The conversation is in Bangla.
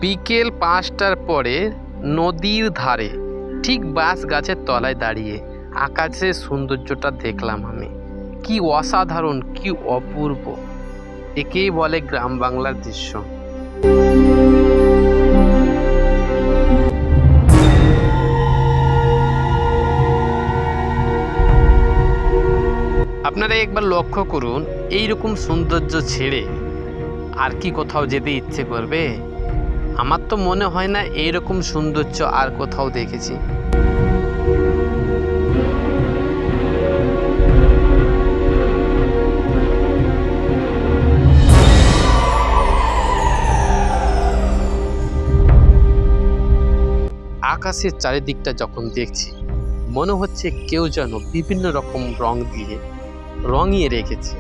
বিকেল ৫টার পরে নদীর ধারে ঠিক বাঁশ গাছের তলায় দাঁড়িয়ে আকাশের সৌন্দর্যটা দেখলাম আমি। কি অসাধারণ, কি অপূর্ব! একেই বলে গ্রাম বাংলার দৃশ্য। আপনারা একবার লক্ষ্য করুন, এইরকম সৌন্দর্য ছেড়ে আর কি কোথাও যেতে ইচ্ছে করবে? আমার তো মনে হয় না এইরকম সৌন্দর্য আর কোথাও দেখেছি। আকাশের চারিদিকটা যখন দেখছি, মনে হচ্ছে কেউ যেন বিভিন্ন রকম রং দিয়ে রঙিয়ে রেখেছে।